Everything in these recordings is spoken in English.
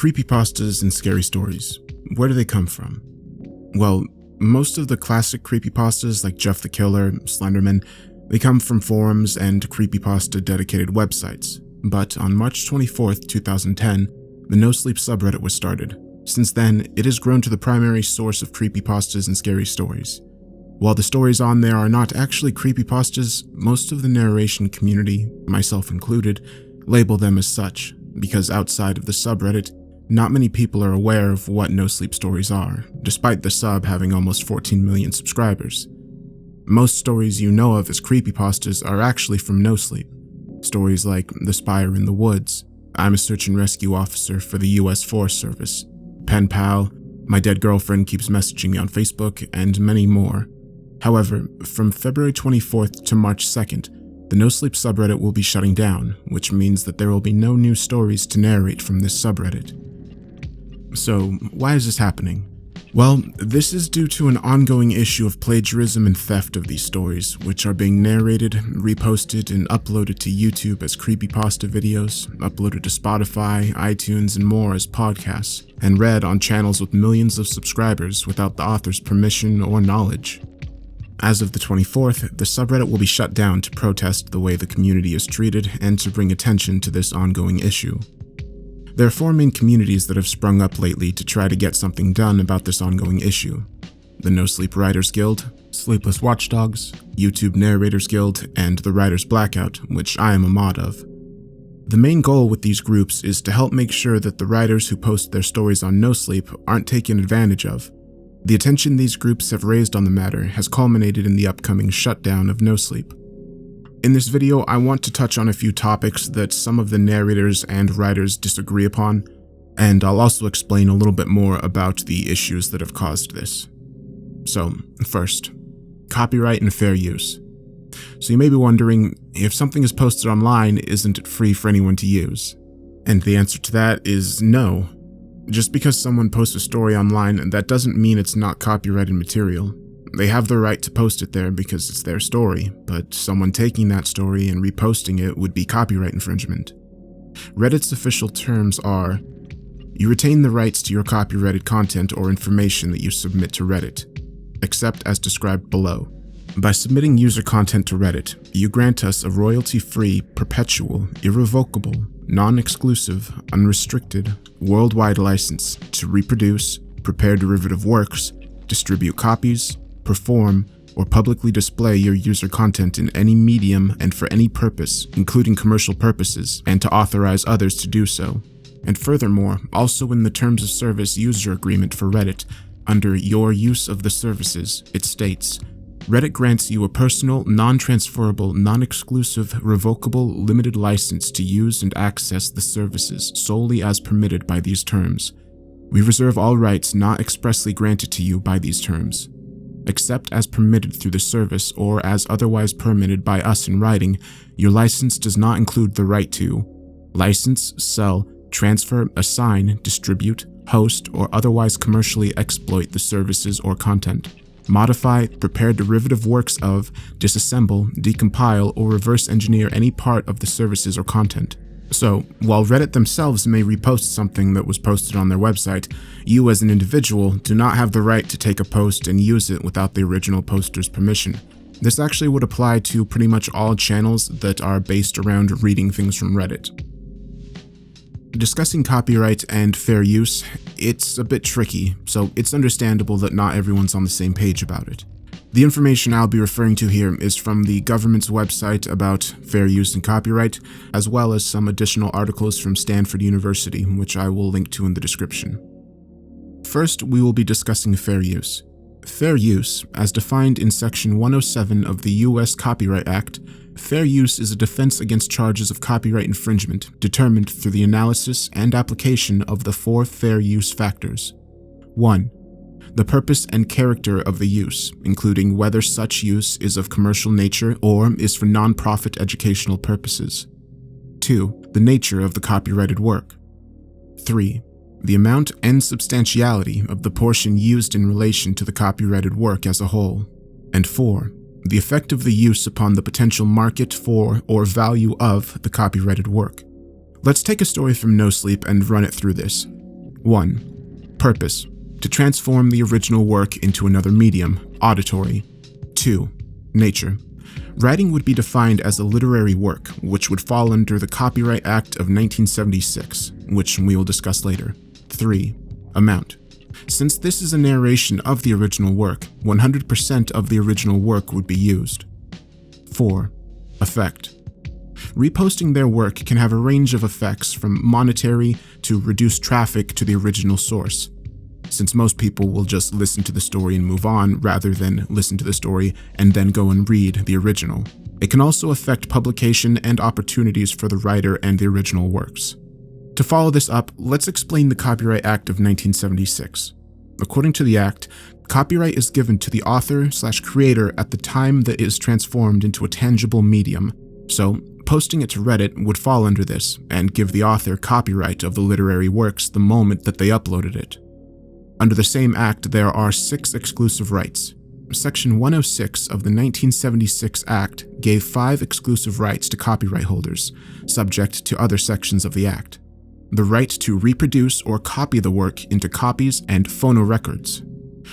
Creepypastas and scary stories. Where do they come from? Well, most of the classic creepypastas like Jeff the Killer, Slenderman, they come from forums and creepypasta dedicated websites. But on March 24th, 2010, the Nosleep subreddit was started. Since then, it has grown to the primary source of creepypastas and scary stories. While the stories on there are not actually creepypastas, most of the narration community, myself included, label them as such, because outside of the subreddit, not many people are aware of what Nosleep stories are, despite the sub having almost 14 million subscribers. Most stories you know of as creepypastas are actually from Nosleep. Stories like The Spire in the Woods, I'm a search and rescue officer for the US Forest Service, Pen Pal, My Dead Girlfriend Keeps Messaging Me on Facebook, and many more. However, from February 24th to March 2nd, the Nosleep subreddit will be shutting down, which means that there will be no new stories to narrate from this subreddit. So, why is this happening? Well, this is due to an ongoing issue of plagiarism and theft of these stories, which are being narrated, reposted, and uploaded to YouTube as creepypasta videos, uploaded to Spotify, iTunes, and more as podcasts, and read on channels with millions of subscribers without the author's permission or knowledge. As of the 24th, the subreddit will be shut down to protest the way the community is treated and to bring attention to this ongoing issue. There are four main communities that have sprung up lately to try to get something done about this ongoing issue: the Nosleep Writers Guild, Sleepless Watchdogs, YouTube Narrators Guild, and the Writers Blackout, which I am a mod of. The main goal with these groups is to help make sure that the writers who post their stories on Nosleep aren't taken advantage of. The attention these groups have raised on the matter has culminated in the upcoming shutdown of Nosleep. In this video, I want to touch on a few topics that some of the narrators and writers disagree upon, and I'll also explain a little bit more about the issues that have caused this. So, first, copyright and fair use. So you may be wondering, if something is posted online, isn't it free for anyone to use? And the answer to that is no. Just because someone posts a story online, that doesn't mean it's not copyrighted material. They have the right to post it there because it's their story, but someone taking that story and reposting it would be copyright infringement. Reddit's official terms are: you retain the rights to your copyrighted content or information that you submit to Reddit, except as described below. By submitting user content to Reddit, you grant us a royalty-free, perpetual, irrevocable, non-exclusive, unrestricted, worldwide license to reproduce, prepare derivative works, distribute copies, perform, or publicly display your user content in any medium and for any purpose, including commercial purposes, and to authorize others to do so. And furthermore, also in the Terms of Service user agreement for Reddit, under your use of the services, it states, Reddit grants you a personal, non-transferable, non-exclusive, revocable, limited license to use and access the services solely as permitted by these terms. We reserve all rights not expressly granted to you by these terms. Except as permitted through the service or as otherwise permitted by us in writing, your license does not include the right to license, sell, transfer, assign, distribute, host, or otherwise commercially exploit the services or content, modify, prepare derivative works of, disassemble, decompile, or reverse engineer any part of the services or content. So, while Reddit themselves may repost something that was posted on their website, you as an individual do not have the right to take a post and use it without the original poster's permission. This actually would apply to pretty much all channels that are based around reading things from Reddit. Discussing copyright and fair use, it's a bit tricky, so it's understandable that not everyone's on the same page about it. The information I'll be referring to here is from the government's website about fair use and copyright, as well as some additional articles from Stanford University, which I will link to in the description. First, we will be discussing fair use. Fair use, as defined in Section 107 of the U.S. Copyright Act, fair use is a defense against charges of copyright infringement determined through the analysis and application of the four fair use factors. 1. The purpose and character of the use, including whether such use is of commercial nature or is for non-profit educational purposes. 2. The nature of the copyrighted work. 3. The amount and substantiality of the portion used in relation to the copyrighted work as a whole. And 4. The effect of the use upon the potential market for or value of the copyrighted work. Let's take a story from Nosleep and run it through this. 1. Purpose: to transform the original work into another medium, auditory. 2. Nature: writing would be defined as a literary work, which would fall under the Copyright Act of 1976, which we will discuss later. 3. Amount: since this is a narration of the original work, 100% of the original work would be used. 4. Effect: reposting their work can have a range of effects from monetary to reduced traffic to the original source, since most people will just listen to the story and move on rather than listen to the story and then go and read the original. It can also affect publication and opportunities for the writer and the original works. To follow this up, let's explain the Copyright Act of 1976. According to the Act, copyright is given to the author/creator at the time that it is transformed into a tangible medium, so posting it to Reddit would fall under this and give the author copyright of the literary works the moment that they uploaded it. Under the same Act, there are 6 exclusive rights. Section 106 of the 1976 Act gave 5 exclusive rights to copyright holders, subject to other sections of the Act. The right to reproduce or copy the work into copies and phonorecords.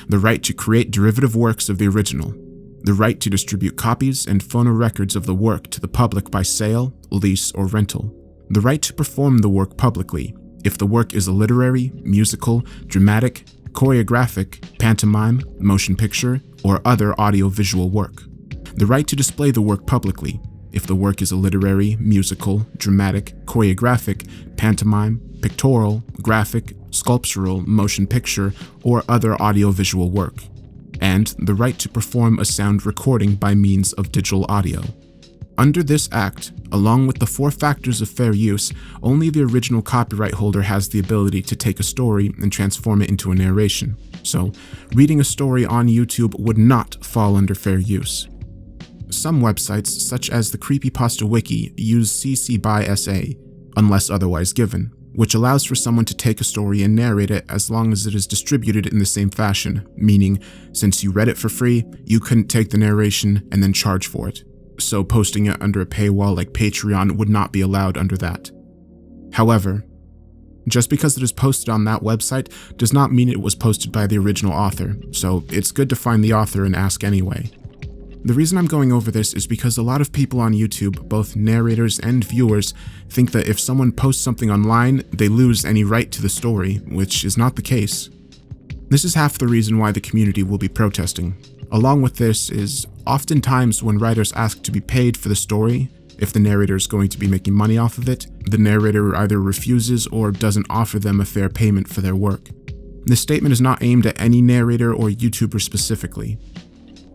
The right to create derivative works of the original. The right to distribute copies and phonorecords of the work to the public by sale, lease, or rental. The right to perform the work publicly, if the work is a literary, musical, dramatic, choreographic, pantomime, motion picture, or other audio-visual work. The right to display the work publicly, if the work is a literary, musical, dramatic, choreographic, pantomime, pictorial, graphic, sculptural, motion picture, or other audio-visual work. And the right to perform a sound recording by means of digital audio. Under this Act, along with the 4 factors of fair use, only the original copyright holder has the ability to take a story and transform it into a narration. So, reading a story on YouTube would not fall under fair use. Some websites, such as the Creepypasta wiki, use CC by SA, unless otherwise given, which allows for someone to take a story and narrate it as long as it is distributed in the same fashion, meaning, since you read it for free, you couldn't take the narration and then charge for it. So posting it under a paywall like Patreon would not be allowed under that. However, just because it is posted on that website does not mean it was posted by the original author, so it's good to find the author and ask anyway. The reason I'm going over this is because a lot of people on YouTube, both narrators and viewers, think that if someone posts something online, they lose any right to the story, which is not the case. This is half the reason why the community will be protesting. Along with this is, oftentimes when writers ask to be paid for the story, if the narrator is going to be making money off of it, the narrator either refuses or doesn't offer them a fair payment for their work. This statement is not aimed at any narrator or YouTuber specifically.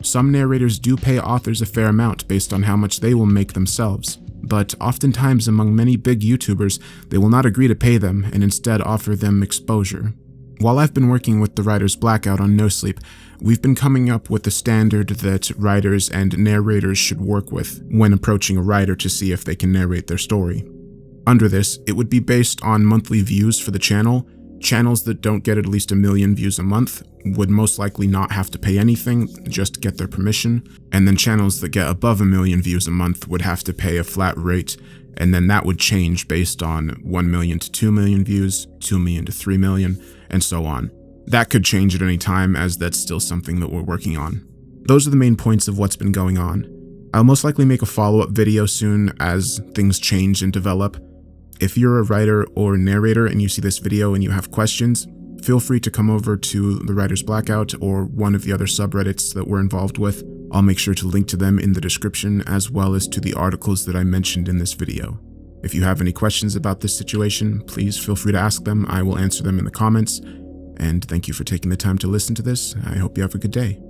Some narrators do pay authors a fair amount based on how much they will make themselves, but oftentimes among many big YouTubers, they will not agree to pay them and instead offer them exposure. While I've been working with the Writer's Blackout on Nosleep, we've been coming up with a standard that writers and narrators should work with when approaching a writer to see if they can narrate their story. Under this, it would be based on monthly views for the channel. Channels that don't get at least 1 million views a month would most likely not have to pay anything, just get their permission, and then channels that get above 1 million views a month would have to pay a flat rate, and then that would change based on 1 million to 2 million views, 2 million to 3 million, and so on. That could change at any time, as that's still something that we're working on. Those are the main points of what's been going on. I'll most likely make a follow-up video soon as things change and develop. If you're a writer or narrator and you see this video and you have questions, feel free to come over to the Writer's Blackout or one of the other subreddits that we're involved with. I'll make sure to link to them in the description as well as to the articles that I mentioned in this video. If you have any questions about this situation, please feel free to ask them. I will answer them in the comments. And thank you for taking the time to listen to this. I hope you have a good day.